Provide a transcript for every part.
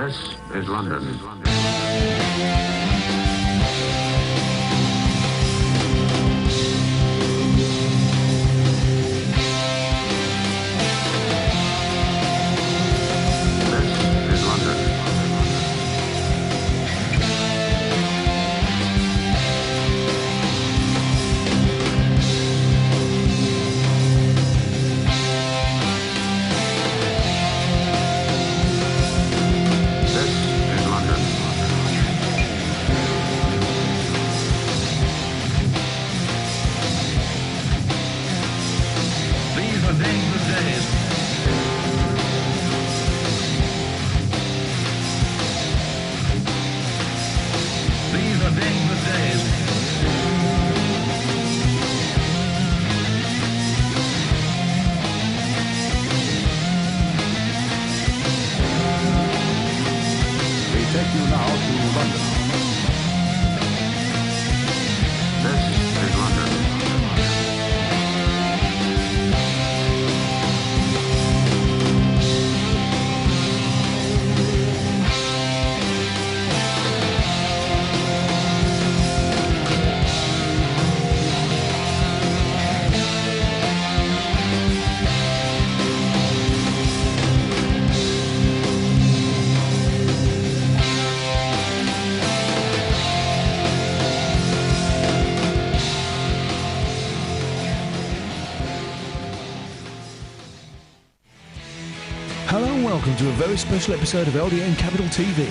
This is London. Take you now to London. This is London. Hello and welcome to a very special episode of LDN Capital TV.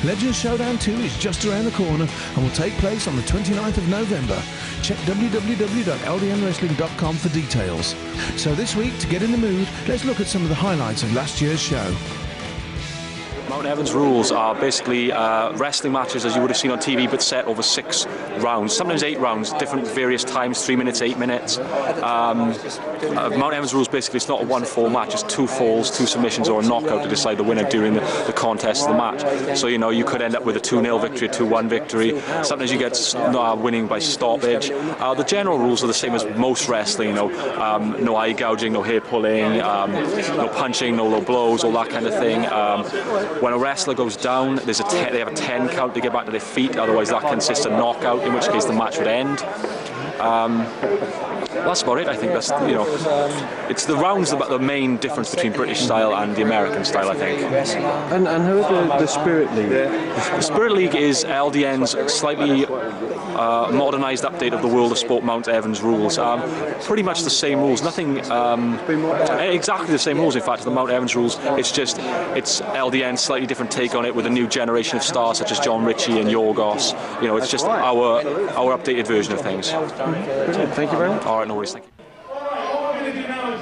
Legends Showdown 2 is just around the corner and will take place on the 29th of November. Check www.ldnwrestling.com for details. So this week, to get in the mood, let's look at some of the highlights of last year's show. Mount Evans rules are basically wrestling matches as you would have seen on TV, but set over 6 rounds, sometimes 8 rounds, different various times, 3 minutes, 8 minutes. Mount Evans rules basically, it's not a 1-fall match, it's 2 falls, 2 submissions or a knockout to decide the winner during the contest of the match. So you know, you could end up with a 2-0 victory, a 2-1 victory. Sometimes you get winning by stoppage. The general rules are the same as most wrestling, you know, no eye gouging, no hair pulling, no punching, no low blows, all that kind of thing. When a wrestler goes down, they have a 10 count to get back to their feet, otherwise that consists of knockout, in which case the match would end. That's about it. I think that's, you know, it's the rounds about the main difference between British style and the American style, I think. And who are the Spirit League? The Spirit League is LDN's slightly modernised update of the World of Sport Mount Evans rules. Pretty much the same rules, nothing exactly the same rules in fact as the Mount Evans rules. It's LDN's slightly different take on it with a new generation of stars such as John Ritchie and Yorgos. You know, it's just our updated version of things. Thank you very much. All right, no worries, thank you. Alright, what we're going to do now is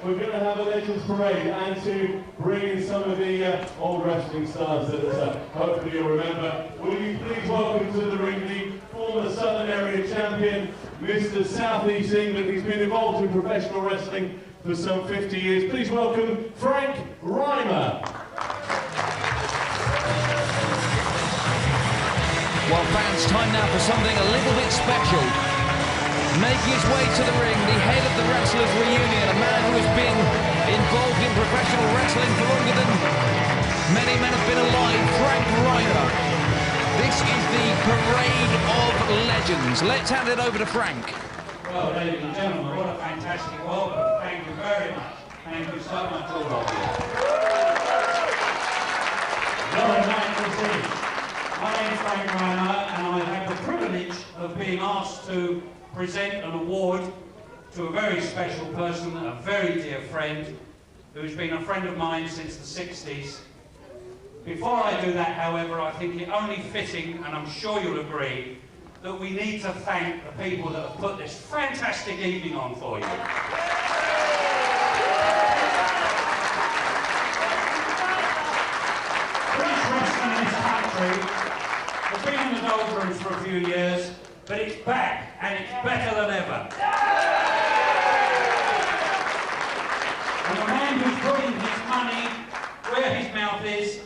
we're going to have a Legends Parade and to bring in some of the old wrestling stars that hopefully you'll remember. Will you please welcome to the ring the former Southern Area Champion, Mr. South East England. He's been involved in professional wrestling for some 50 years. Please welcome Frank Reimer. Well, fans, time now for something a little bit special. Making his way to the ring, the head of the Wrestlers Reunion, a man who has been involved in professional wrestling for longer than many men have been alive, Frank Reimer. This is the Parade of Legends. Let's hand it over to Frank. Well, ladies and gentlemen, what a fantastic welcome. Thank you very much. Thank you so much, all of you. Very nice to see you. My name is Frank Reimer, and I have the privilege of being asked to present an award to a very special person, a very dear friend, who's been a friend of mine since the 60s. Before I do that, however, I think it only fitting, and I'm sure you'll agree, that we need to thank the people that have put this fantastic evening on for you. British wrestling in this country has been in the doldrums for a few years, but it's back, and it's better than ever. And the man who's putting his money where his mouth is,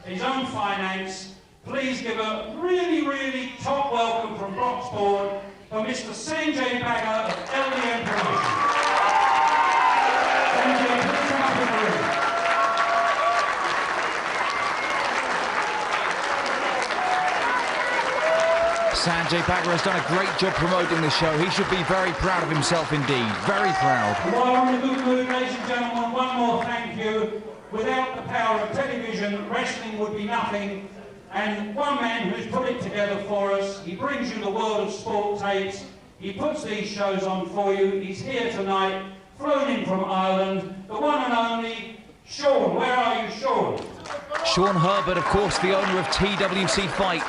his own finance, please give a really, really top welcome from Broxbourne for Mr. Sanjay Bagga of LDN Promotion. Sanjay, please come up in the room. Sanjay Bagger has done a great job promoting the show. He should be very proud of himself indeed. Very proud. While we're in a good mood, ladies and gentlemen, one more thank you. Without the power of television, wrestling would be nothing. And one man who's put it together for us, he brings you the world of sport tapes, he puts these shows on for you, he's here tonight, flown in from Ireland, the one and only Sean. Where are you, Sean? Sean Herbert, of course, the owner of TWC Fight.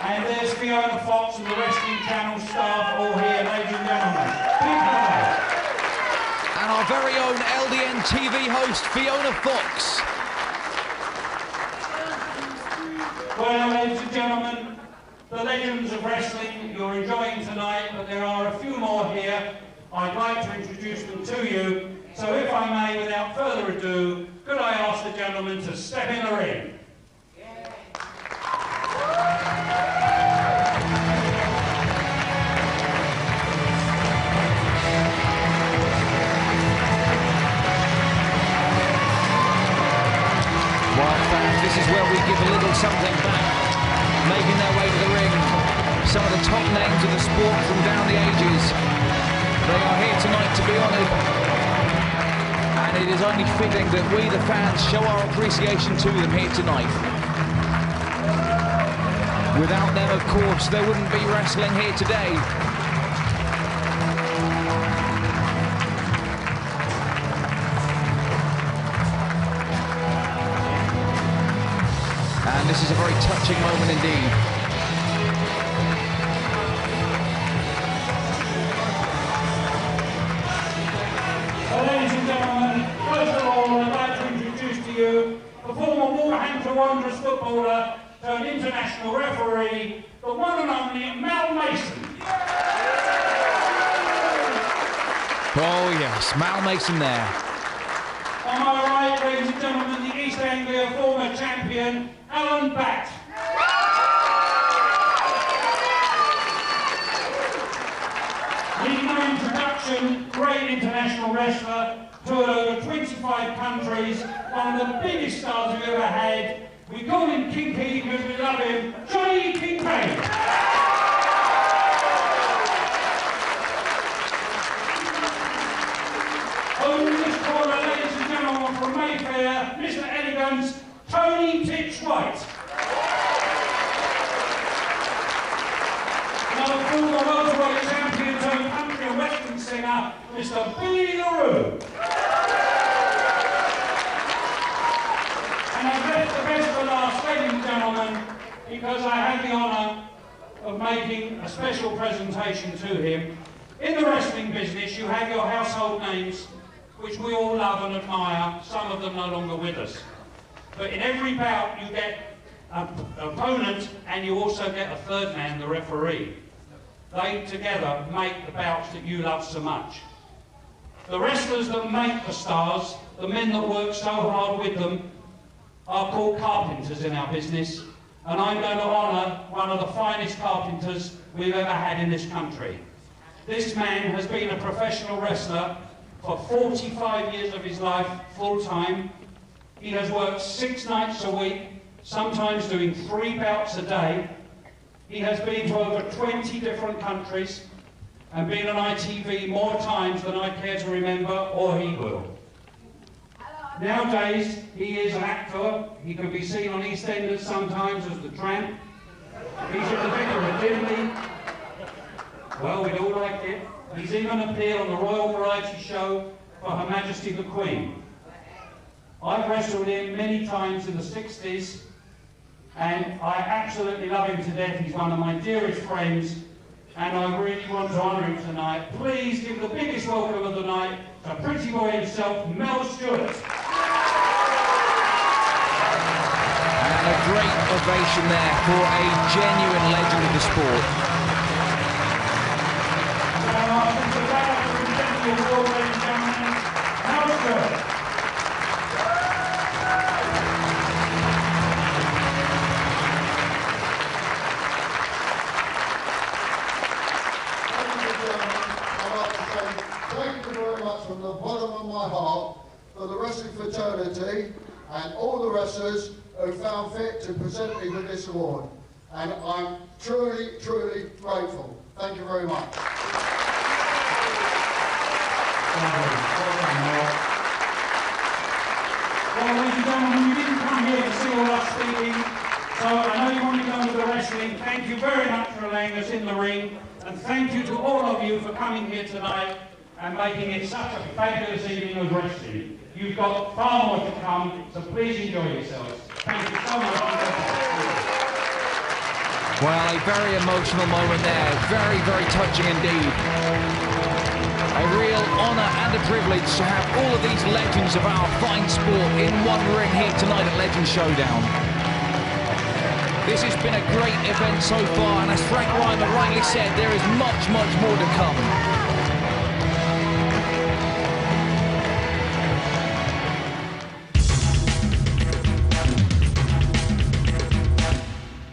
And there's Fiona Fox and the Wrestling Channel staff all here, ladies and gentlemen. Big hello. And our very own LDN TV host, Fiona Fox. Well, ladies and gentlemen, the legends of wrestling you're enjoying tonight, but there are a few more here. I'd like to introduce them to you. So if I may, without further ado, could I ask the gentlemen to step in the ring? This is where we give a little something back, making their way to the ring. Some of the top names of the sport from down the ages. They are here tonight to be honoured. And it is only fitting that we, the fans, show our appreciation to them here tonight. Without them, of course, there wouldn't be wrestling here today. And this is a very touching moment indeed. Ladies and gentlemen, first of all, I'd like to introduce to you the former Wolverhampton Wanderers footballer turned international referee, the one and only Mal Mason. Oh yes, Mal Mason there. On my right, ladies and gentlemen, the East Anglia former champion, Alan Batt. Need no introduction, great international wrestler, toured over 25 countries, one of the biggest stars we've ever had. We call him Kinky because we love him, Johnny Kincaid. Over this corner, ladies and gentlemen, from Mayfair, Mr. Elegance, Tony Titch White. Another former welterweight champion turned country and western singer, Mr. Billy LaRue. And I've left the best for last, ladies and gentlemen, because I had the honour of making a special presentation to him. In the wrestling business, you have your household names, which we all love and admire, some of them no longer with us. But in every bout you get an opponent and you also get a third man, the referee. They together make the bouts that you love so much. The wrestlers that make the stars, the men that work so hard with them, are called carpenters in our business. And I'm going to honour one of the finest carpenters we've ever had in this country. This man has been a professional wrestler for 45 years of his life, full-time. He has worked 6 nights a week, sometimes doing 3 bouts a day. He has been to over 20 different countries and been on ITV more times than I care to remember, or he will. Nowadays, he is an actor. He can be seen on EastEnders sometimes as the Tramp. He's at the Vicar of Dimley. Well, we'd all like it. He's even appeared on the Royal Variety Show for Her Majesty the Queen. I've wrestled him many times in the 60s, and I absolutely love him to death. He's one of my dearest friends, and I really want to honour him tonight. Please give the biggest welcome of the night to Pretty Boy himself, Mel Stewart. And a great ovation there for a genuine legend of the sport. Thank you very much from the bottom of my heart for the wrestling fraternity and all the wrestlers who found fit to present me with this award. and I'm truly, truly grateful. Thank you very much. Well, ladies and gentlemen, you didn't come here to see all us speaking, so I know you want to go with the wrestling. Thank you very much for allowing us in the ring, and thank you to all of you for coming here tonight and making it such a fabulous evening of wrestling. You've got far more to come, so please enjoy yourselves. Thank you so much. Well, a very emotional moment there. Very, very touching indeed. A real honour and a privilege to have all of these legends of our fine sport in one ring here tonight at Legends Showdown. This has been a great event so far, and as Frank Ryman rightly said, there is much, much more to come.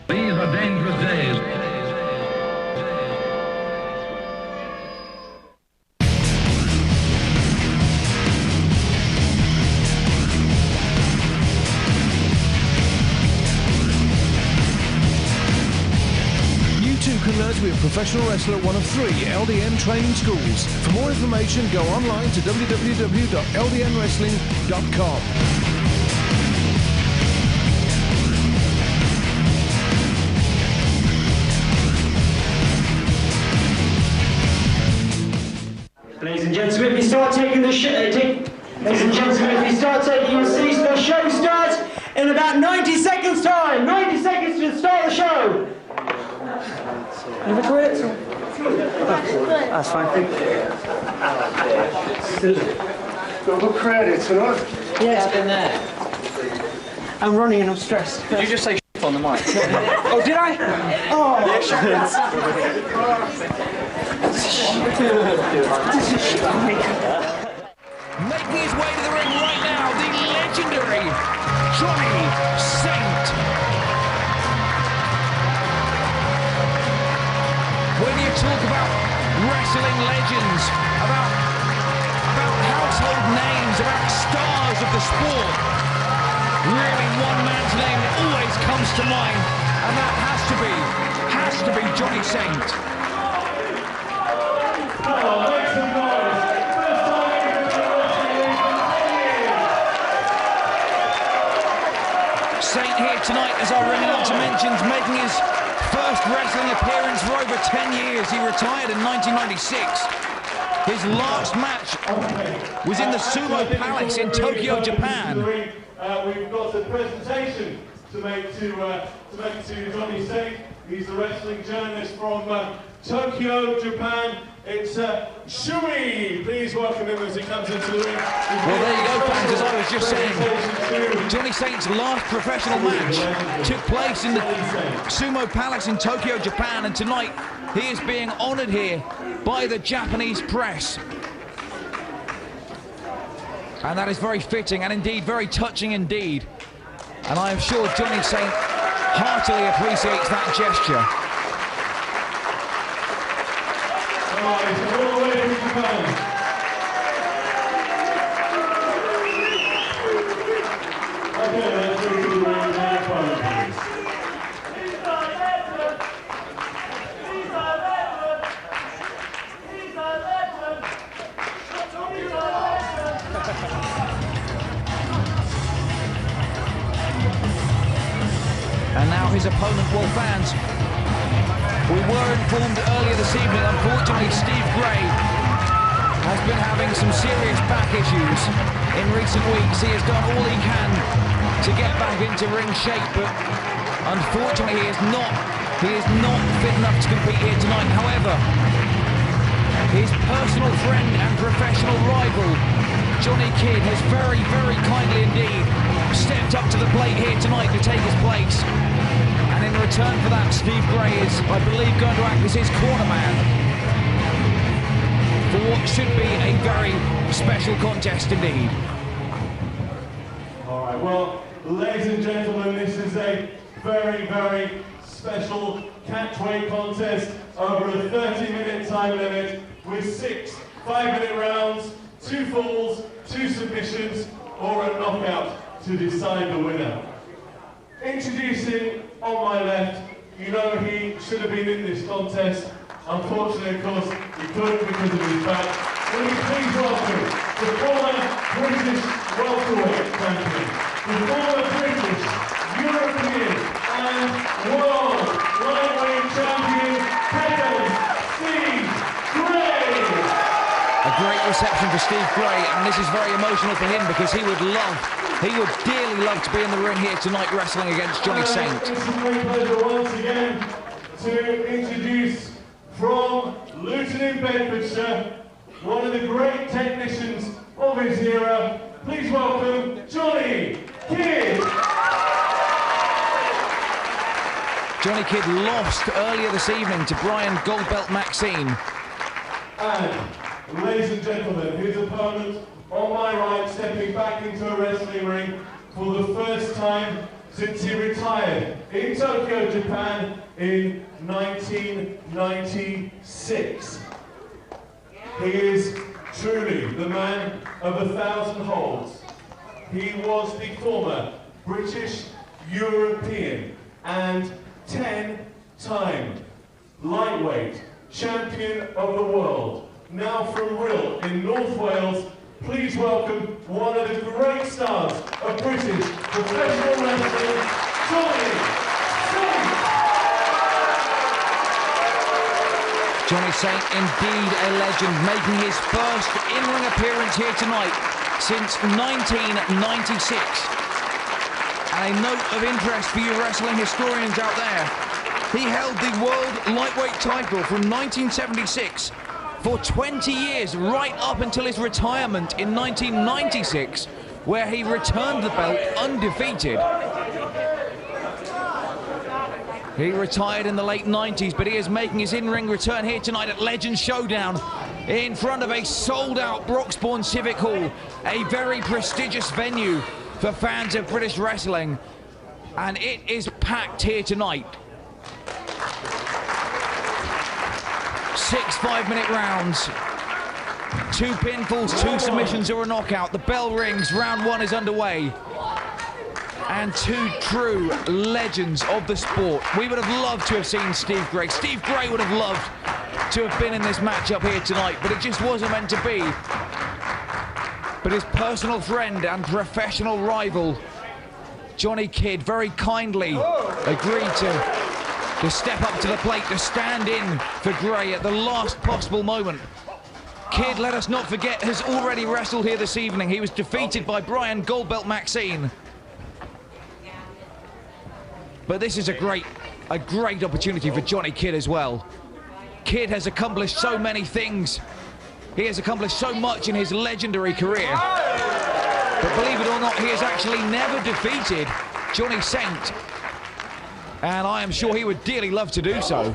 These are dangerous days. You too can learn to be a professional wrestler at one of 3 LDN training schools. For more information, go online to www.ldnwrestling.com. Ladies and gentlemen, if you start taking the ladies and gentlemen, if you start taking your seats, the show starts in about 90 seconds time. 90 seconds to start the show. Never quit. That's fine. Got good credit tonight. Yeah, it's been there. I'm running and I'm stressed. Did you just say on the mic? Oh, did I? Oh, Making his way to the ring right now, the legendary Johnny Saint. When you talk about wrestling legends, about household names, about stars of the sport, really one man's name that always comes to mind, and that has to be Johnny Saint. Saint here tonight, as our ring announcer mentions, making his first wrestling appearance for over 10 years. He retired in 1996. His last match was in the Sumo Palace in Tokyo, Japan. We've got a presentation to make to Johnny Saint. He's the wrestling journalist from Tokyo, Japan. It's Shui. Please welcome him as he comes into the ring. Well, there you go, fans, as I was just saying. Johnny Saint's last professional match took place in the Sumo Palace in Tokyo, Japan, and tonight he is being honoured here by the Japanese press. And that is very fitting and indeed very touching indeed. And I am sure Johnny Saint heartily appreciates that gesture. And now his opponent, well, fans, we were informed earlier this evening, unfortunately, Steve Gray has been having some serious back issues in recent weeks. He has done all he can to get back into ring shape, but unfortunately he is not fit enough to compete here tonight. However, his personal friend and professional rival, Johnny Kidd, has very, very kindly indeed stepped up to the plate here tonight to take his place. And in return for that, Steve Gray is, I believe, going to act as his corner man for what should be a very special contest indeed. All right, well, ladies and gentlemen, this is a very, very special catchweight contest over a 30-minute time limit with 6 5-minute rounds, 2 falls, 2 submissions, or a knockout to decide the winner. Introducing on my left, you know he should have been in this contest. Unfortunately, of course, he couldn't because of his back. Will you please welcome the former British welterweight champion, the former British, European and world lightweight champion, Steve Gray. A great reception for Steve Gray, and this is very emotional for him because he would dearly love to be in the ring here tonight wrestling against Johnny Saint. It's a great pleasure once again to introduce from Luton in Bedfordshire, one of the great technicians of his era. Please welcome Johnny Kidd. Johnny Kidd lost earlier this evening to Brian Goldbelt Maxine. And ladies and gentlemen, his opponent on my right, stepping back into a wrestling ring for the first time since he retired in Tokyo, Japan in 1996. He is truly the man of 1,000 holds. He was the former British, European and 10-time lightweight champion of the world. Now from Rhyl in North Wales, please welcome one of the great stars of British professional wrestling, Johnny Saint. Johnny Saint, indeed a legend, making his first in-ring appearance here tonight since 1996. And a note of interest for you wrestling historians out there, he held the world lightweight title from 1976 for 20 years, right up until his retirement in 1996, where he returned the belt undefeated. He retired in the late 90s, but he is making his in-ring return here tonight at Legends Showdown in front of a sold-out Broxbourne Civic Hall, a very prestigious venue for fans of British wrestling, and it is packed here tonight. 6 5-minute rounds, 2 pinfalls, 2 submissions or a knockout. The bell rings, round 1 is underway. And 2 true legends of the sport. We would have loved to have seen Steve Gray. Steve Gray would have loved to have been in this matchup here tonight, but it just wasn't meant to be. But his personal friend and professional rival, Johnny Kidd, very kindly agreed to step up to the plate, to stand in for Gray at the last possible moment. Kidd, let us not forget, has already wrestled here this evening. He was defeated by Brian Goldbelt Maxine. But this is a great opportunity for Johnny Kidd as well. Kidd has accomplished so many things. He has accomplished so much in his legendary career. But believe it or not, he has actually never defeated Johnny Saint. And I am sure he would dearly love to do so.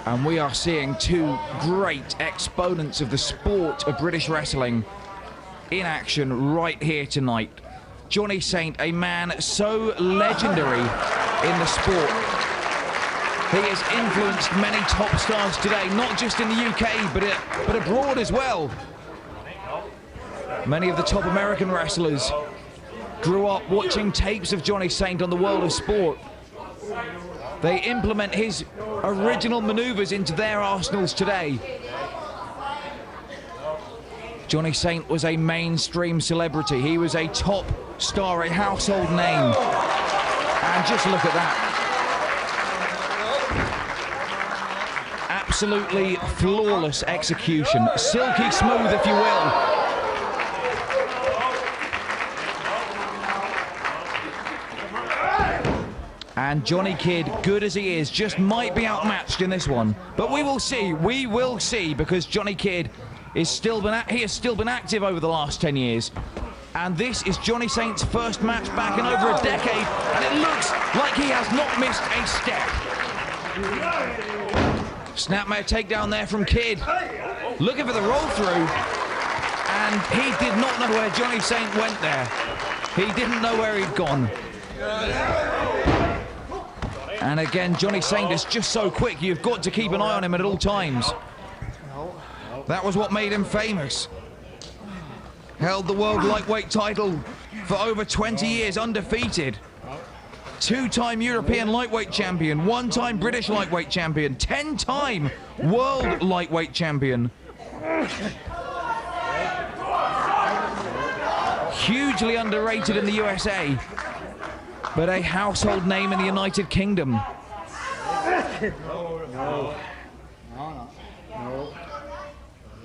And we are seeing 2 great exponents of the sport of British wrestling in action right here tonight. Johnny Saint, a man so legendary in the sport. He has influenced many top stars today, not just in the UK, but abroad as well. Many of the top American wrestlers grew up watching tapes of Johnny Saint on the World of Sport. They implement his original maneuvers into their arsenals today. Johnny Saint was a mainstream celebrity. He was a top star, a household name. And just look at that. Absolutely flawless execution. Silky smooth, if you will. And Johnny Kidd, good as he is, just might be outmatched in this one. But we will see, because Johnny Kidd has still been active over the last 10 years. And this is Johnny Saint's first match back in over a decade, and it looks like he has not missed a step. Snapmare takedown there from Kidd. Looking for the roll through, and he did not know where Johnny Saint went there. He didn't know where he'd gone. And again, Johnny Saint is just so quick. You've got to keep an eye on him at all times. That was what made him famous. Held the world lightweight title for over 20 years, undefeated. 2-time European lightweight champion, 1-time British lightweight champion, 10-time world lightweight champion. Hugely underrated in the USA, but a household name in the United Kingdom.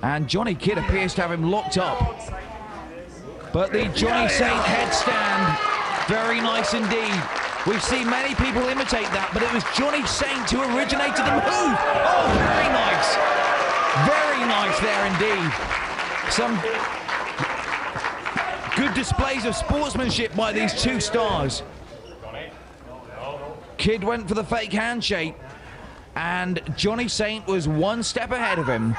And Johnny Kidd appears to have him locked up. But the Johnny Saint headstand, very nice indeed. We've seen many people imitate that, but it was Johnny Saint who originated the move. Oh, very nice. Very nice there indeed. Some good displays of sportsmanship by these two stars. Kidd went for the fake handshake, and Johnny Saint was one step ahead of him.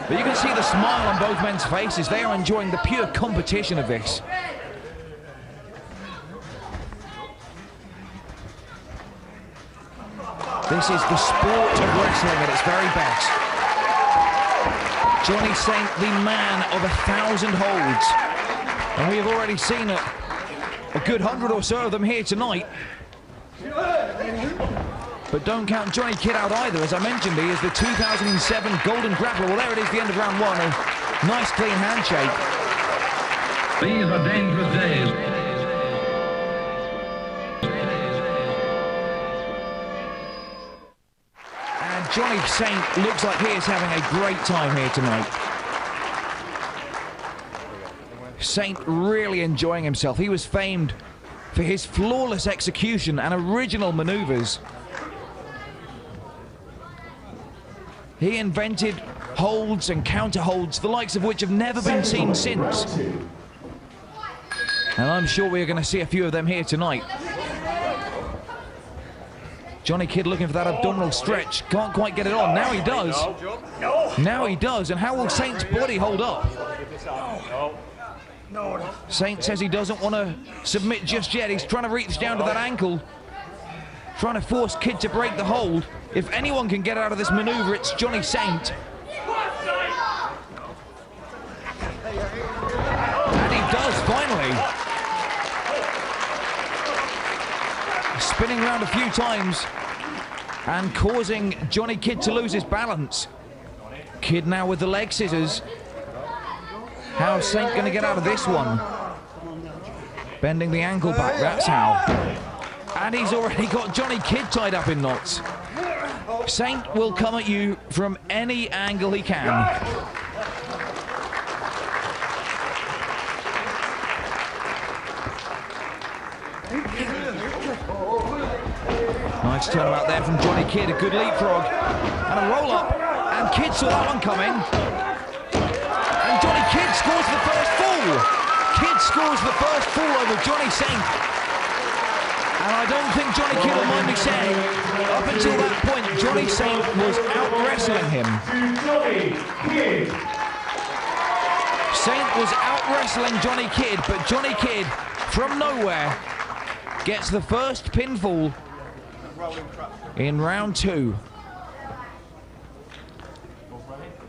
But you can see the smile on both men's faces. They are enjoying the pure competition of this. This is the sport of wrestling at its very best. Johnny Saint, the man of 1,000 holds. And we have already seen a good 100 or so of them here tonight. But don't count Johnny Kidd out either. As I mentioned, he is the 2007 Golden Grappler. Well, there it is, the end of round one. A nice, clean handshake. These are dangerous days. And Johnny Saint looks like he is having a great time here tonight. Saint really enjoying himself. He was famed for his flawless execution and original maneuvers. He invented holds and counter holds, the likes of which have never been seen since. And I'm sure we're going to see a few of them here tonight. Johnny Kidd looking for that abdominal stretch. Can't quite get it on. Now he does. Now he does. And how will Saint's body hold up? Saint says he doesn't want to submit just yet. He's trying to reach down to that ankle. Trying to force Kidd to break the hold. If anyone can get out of this maneuver, it's Johnny Saint. And he does, finally. Spinning around a few times and causing Johnny Kidd to lose his balance. Kidd now with the leg scissors. How's Saint going to get out of this one? Bending the ankle back, that's how. And he's already got Johnny Kidd tied up in knots. Saint will come at you from any angle he can. Nice turnabout there from Johnny Kidd, a good leapfrog. And a roll-up, and Kidd saw that one coming. And Johnny Kidd scores the first fall. Kidd scores the first fall over Johnny Saint. And I don't think Johnny Kidd will mind me saying, up until that point, Johnny Saint was out-wrestling him. Saint was out-wrestling Johnny Kidd, but Johnny Kidd, from nowhere, gets the first pinfall in round two.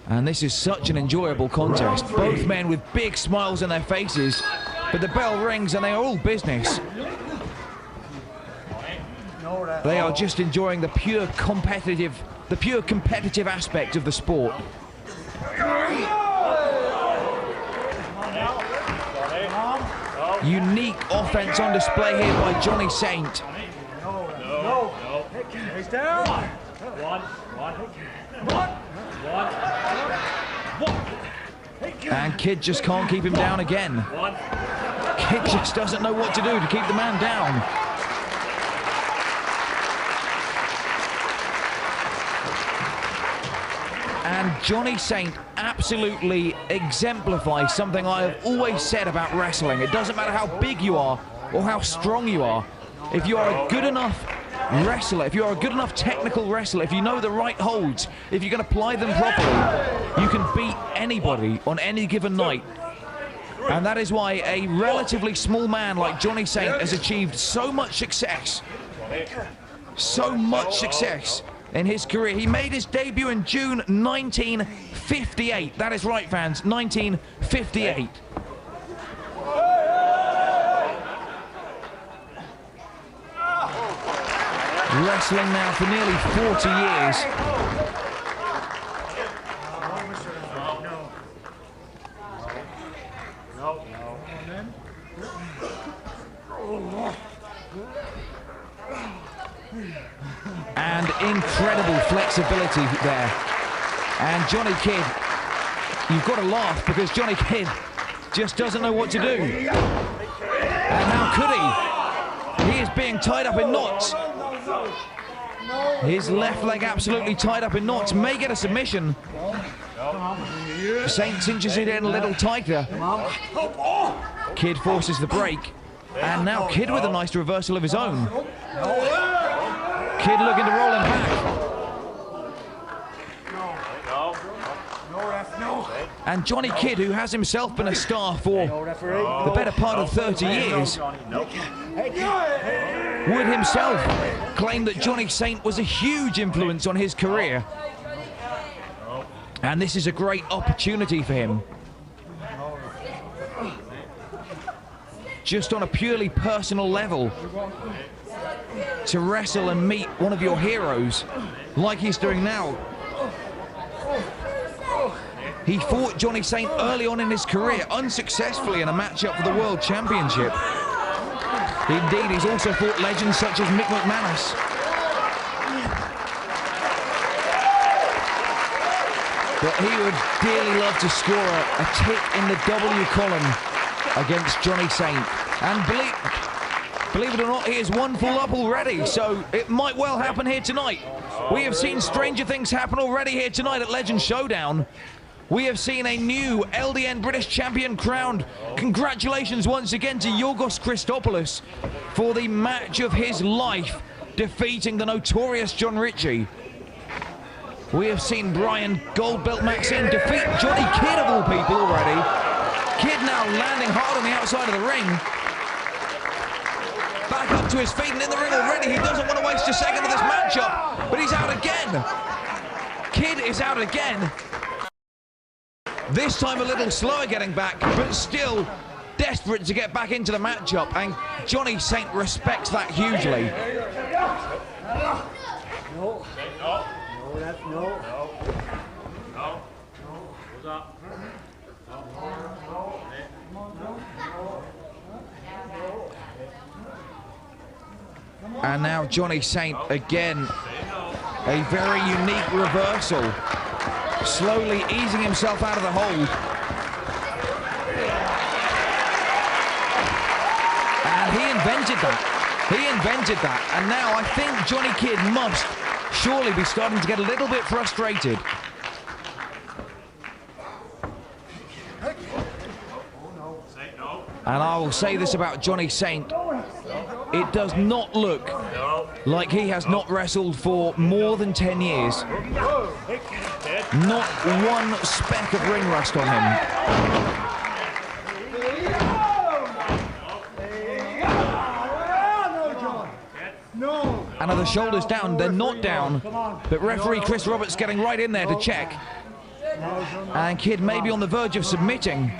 And this is such an enjoyable contest. Both men with big smiles on their faces, but the bell rings and they are all business. They are just enjoying the pure competitive aspect of the sport. Unique offense on display here by Johnny Saint. He's down. And Kidd just can't keep him down again. Kidd just doesn't know what to do to keep the man down. And Johnny Saint absolutely exemplifies something I have always said about wrestling. It doesn't matter how big you are or how strong you are. If you are a good enough wrestler, if you are a good enough technical wrestler, if you know the right holds, if you can apply them properly, you can beat anybody on any given night. And that is why a relatively small man like Johnny Saint has achieved so much success. So much success in his career. He made his debut in June 1958. That is right, fans, 1958. Wrestling now for nearly 40 years. And incredible flexibility there. And Johnny Kidd, you've got to laugh because Johnny Kidd just doesn't know what to do. And how could he? He is being tied up in knots. His left leg absolutely tied up in knots. May get a submission. Saint cinches it in a little tighter. Kidd forces the break. And now Kidd with a nice reversal of his own. Kidd looking to roll him back. And Johnny Kidd, who has himself been a star for the better part of 30 years, would himself claim that Johnny Saint was a huge influence on his career. And this is a great opportunity for him. Just on a purely personal level, to wrestle and meet one of your heroes, like he's doing now. He fought Johnny Saint early on in his career, unsuccessfully in a matchup for the World Championship. Indeed, he's also fought legends such as Mick McManus. But he would dearly love to score a tick in the W column against Johnny Saint. And believe it or not, he is one full up already, so it might well happen here tonight. We have seen stranger things happen already here tonight at Legend Showdown. We have seen a new LDN British Champion crowned. Congratulations once again to Yorgos Christopoulos for the match of his life, defeating the notorious John Ritchie. We have seen Brian Goldbelt Maxine defeat Johnny Kidd of all people already. Kidd now landing hard on the outside of the ring. Back up to his feet and in the ring already. He doesn't want to waste a second of this matchup, but he's out again. Kidd is out again. This time a little slower getting back, but still desperate to get back into the matchup, and Johnny Saint respects that hugely. And now Johnny Saint again, a very unique reversal, slowly easing himself out of the hold. And he invented that, and now I think Johnny Kidd must surely be starting to get a little bit frustrated. And I will say this about Johnny Saint, it does not look like he has not wrestled for more than 10 years. Not one speck of ring rust on him. And are the shoulders down? They're not down, but referee Chris Roberts getting right in there to check. And Kidd may be on the verge of submitting.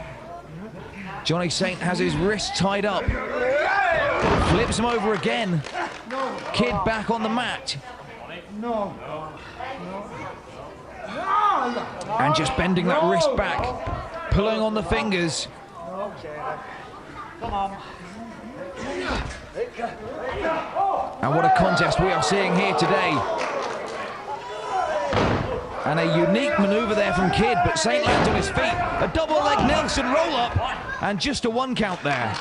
Johnny Saint has his wrist tied up. Flips him over again. Kidd back on the mat. And just bending that wrist back, pulling on the fingers. And what a contest we are seeing here today. And a unique maneuver there from Kidd, but Saint lands on his feet. A double leg Nelson roll up, and just a 1 count there.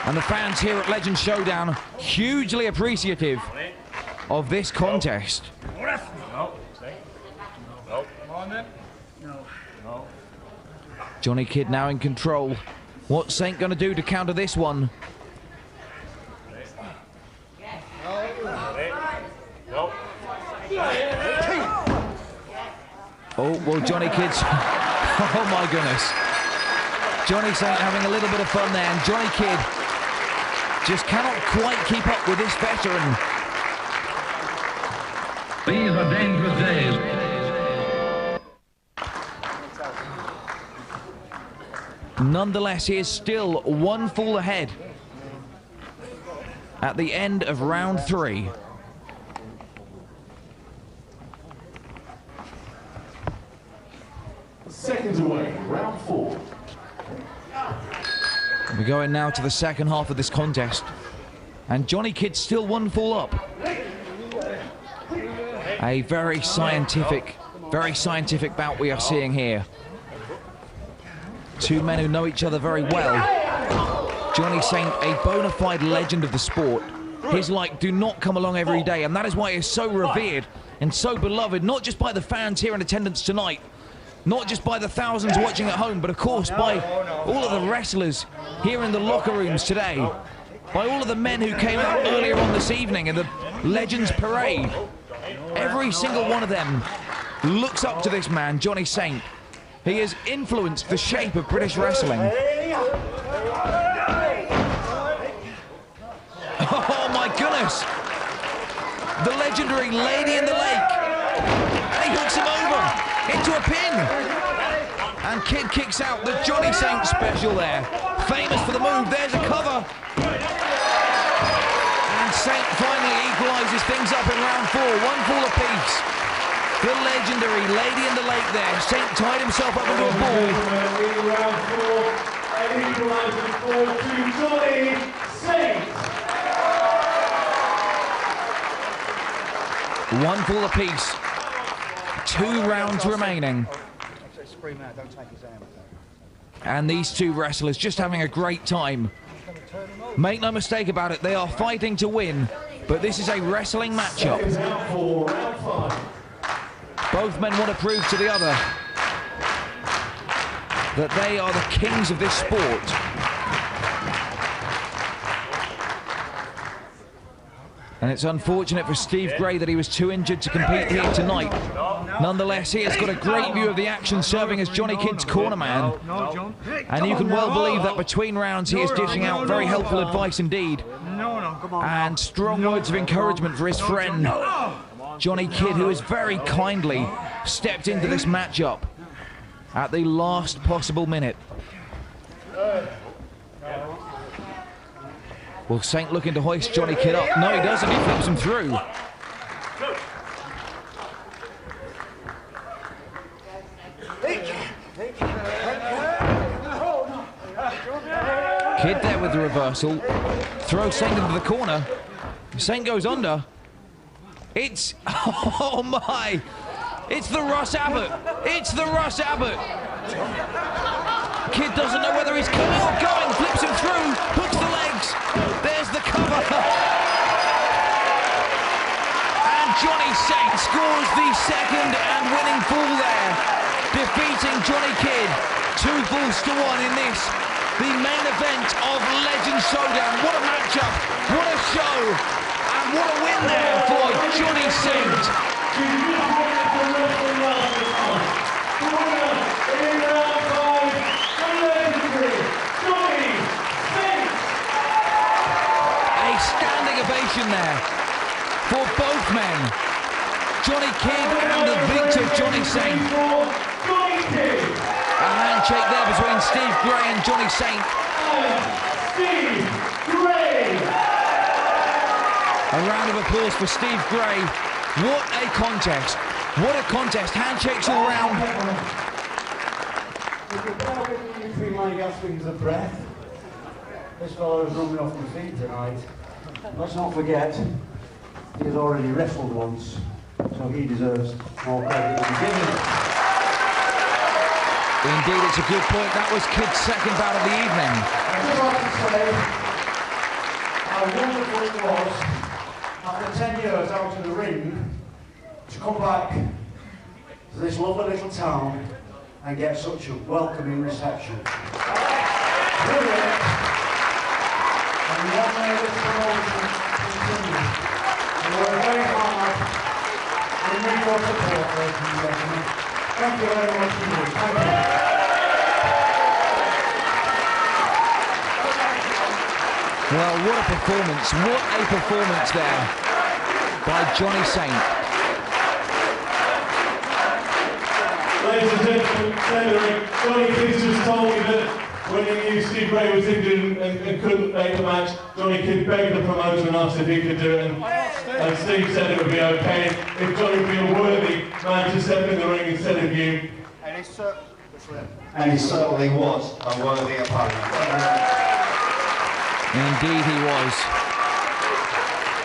And the fans here at Legend Showdown hugely appreciative of this contest. Johnny Kidd now in control. What's Saint going to do to counter this one? Oh, well, Johnny Kidd's... oh, my goodness. Johnny Saint having a little bit of fun there, and Johnny Kidd just cannot quite keep up with this veteran. These are dangerous days. Nonetheless, he is still 1 fall ahead at the end of round 3. Seconds away, round 4. We're going now to the second half of this contest, and Johnny Kidd still 1 fall up. A very scientific bout we are seeing here. Two men who know each other very well. Johnny Saint, a bona fide legend of the sport. His like do not come along every day, and that is why he is so revered and so beloved, not just by the fans here in attendance tonight, not just by the thousands watching at home, but of course by all of the wrestlers here in the locker rooms today, by all of the men who came out earlier on this evening in the Legends Parade. Every single one of them looks up to this man, Johnny Saint. He has influenced the shape of British wrestling. Oh my goodness! The legendary Lady in the Lake. And he hooks him over into a pin. And Kidd kicks out the Johnny Saint special there. Famous for the move. There's a cover. And Saint finally equalizes things up in round 4. 1 fall apiece. The legendary Lady in the Lake there. Saint tied himself up into a ball. Round 4, equalizing 4 to Johnny Saint. 1 fall apiece. 2 rounds remaining. And these two wrestlers just having a great time. Make no mistake about it, they are fighting to win, but this is a wrestling matchup. Both men want to prove to the other that they are the kings of this sport. And it's unfortunate for Steve Gray that he was too injured to compete here tonight. Nonetheless, he has got a great view of the action, serving as Johnny Kidd's corner man. And you can well believe that between rounds he is dishing out very helpful advice indeed. And strong words of encouragement for his friend, Johnny Kidd, who has very kindly stepped into this matchup at the last possible minute. Will Saint looking to hoist Johnny Kidd up? No, he doesn't. He flips him through. Kidd there with the reversal. Throws Saint into the corner. Saint goes under. It's... Oh my! It's the Russ Abbott! It's the Russ Abbott! Kidd doesn't know whether he's coming or going. Flips him through. Hooks the legs. There's the cover. And Johnny Saint scores the second and winning fall there, defeating Johnny Kidd 2 falls to 1 in this, the main event of Legends Showdown. What a matchup, what a show, and what a win there for Johnny Saint. There for both men, Johnny Kidd and the victor Johnny Saint. A handshake there between Steve Gray and Johnny Saint. A round of applause for Steve Gray. What a contest! What a contest! Handshakes all round. Between my gaspings of breath, this fellow is running off my feet tonight. Let's not forget, he has already wrestled once, so he deserves more credit than given. Indeed, it's a good point. That was Kidd's second bout of the evening. I'd just like to say how wonderful it was, after 10 years out of the ring, to come back to this lovely little town and get such a welcoming reception. Brilliant. And long may this promotion continue. We work very hard. We need your support, ladies and gentlemen. Thank you very much indeed. Thank you. Well, what a performance. What a performance there by Johnny Saint. Ladies and gentlemen, Johnny Kidd just told me that when he knew Steve Gray was injured and couldn't make the match, Johnny Kidd begged the promoter and asked if he could do it, and Steve said it would be okay if Johnny would be a worthy man to step in the ring instead of you. And he certainly was a worthy opponent. Indeed he was.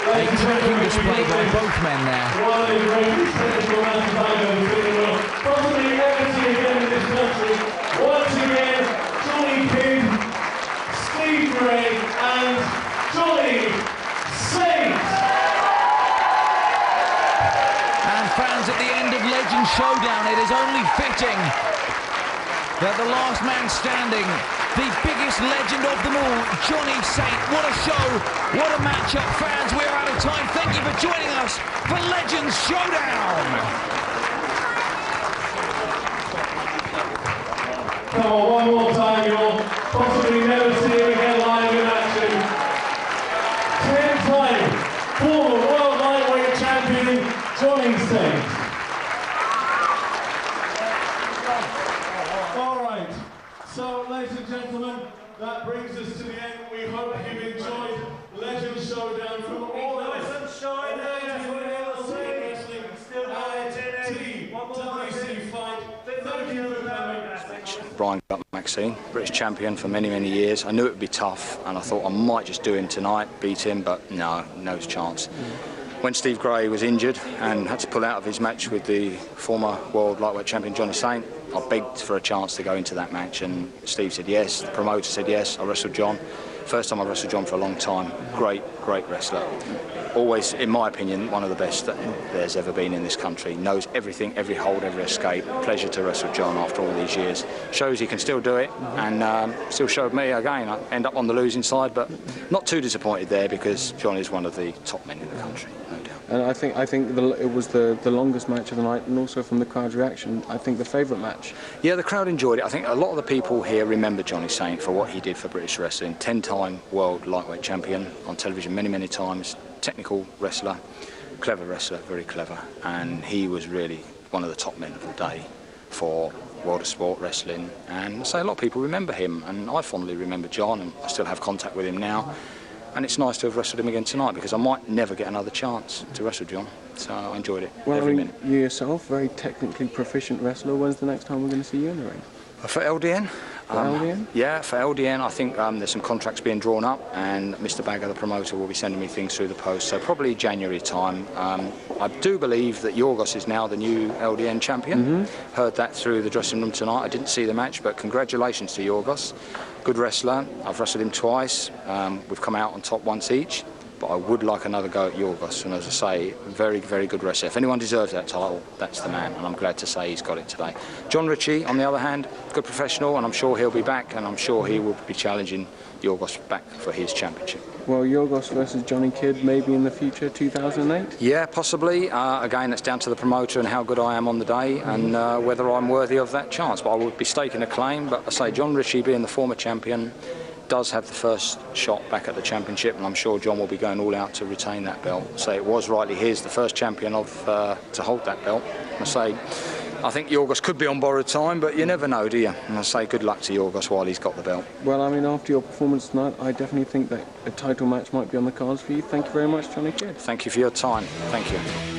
A cracking display by both men there. One of the greatest technical matches I've ever seen in the world. Possibly ever see again in this country. Once again, Johnny Kidd, Steve Gray, and Johnny Saint. And fans, at the end of Legend Showdown, it is only fitting that the last man standing, the biggest legend of them all, Johnny Saint. What a show, what a matchup. Fans, we're out of time. Thank you for joining us for Legends Showdown. Come on, one more time, you'll possibly never see him again live in action. 10-time former world lightweight champion, Johnny Saint. So, ladies and gentlemen, that brings us to the end. We hope you've enjoyed Legend Showdown from all of us. TWC fight. Thank you for coming. Brian Maxine, British champion for many, many years. I knew it would be tough, and I thought I might just do him tonight, beat him, but no chance. When Steve Gray was injured and had to pull out of his match with the former world lightweight champion Johnny Saint, I begged for a chance to go into that match, and Steve said yes, the promoter said yes. I wrestled John. First time I wrestled John for a long time. Great wrestler. Always, in my opinion, one of the best that there's ever been in this country. Knows everything, every hold, every escape. Pleasure to wrestle John after all these years. Shows he can still do it, and still showed me again. I end up on the losing side, but not too disappointed there because John is one of the top men in the country, no doubt. And I think it was the longest match of the night, and also from the crowd's reaction, I think the favourite match. Yeah, the crowd enjoyed it. I think a lot of the people here remember Johnny Saint for what he did for British wrestling. 10-time world lightweight champion on television many times. Technical wrestler, clever wrestler, very clever, and he was really one of the top men of the day for world of sport wrestling. And so a lot of people remember him, and I fondly remember John, and I still have contact with him now. And it's nice to have wrestled him again tonight because I might never get another chance to wrestle John. So I enjoyed it every minute. You yourself, very technically proficient wrestler. When's the next time we're going to see you in the ring? For LDN? For LDN? Yeah, for LDN I think there's some contracts being drawn up, and Mr. Bagger, the promoter, will be sending me things through the post, so probably January time. I do believe that Yorgos is now the new LDN champion. Heard that through the dressing room tonight. I didn't see the match, but congratulations to Yorgos. Good wrestler. I've wrestled him twice. We've come out on top once each. But I would like another go at Yorgos, and as I say, very good wrestler. If anyone deserves that title, that's the man, and I'm glad to say he's got it today. John Ritchie, on the other hand, good professional, and I'm sure he'll be back, and I'm sure he will be challenging Yorgos back for his championship. Well, Yorgos versus Johnny Kidd maybe in the future, 2008? Yeah, possibly. Again, it's down to the promoter and how good I am on the day, and whether I'm worthy of that chance. But I would be staking a claim, but I say John Ritchie, being the former champion, does have the first shot back at the championship, and I'm sure John will be going all out to retain that belt. So it was rightly his, the first champion to hold that belt. I say, I think Yorgos could be on borrowed time, but you never know, do you? And I say good luck to Yorgos while he's got the belt. Well, I mean, after your performance tonight, I definitely think that a title match might be on the cards for you. Thank you very much, Johnny Kidd. Thank you for your time. Thank you.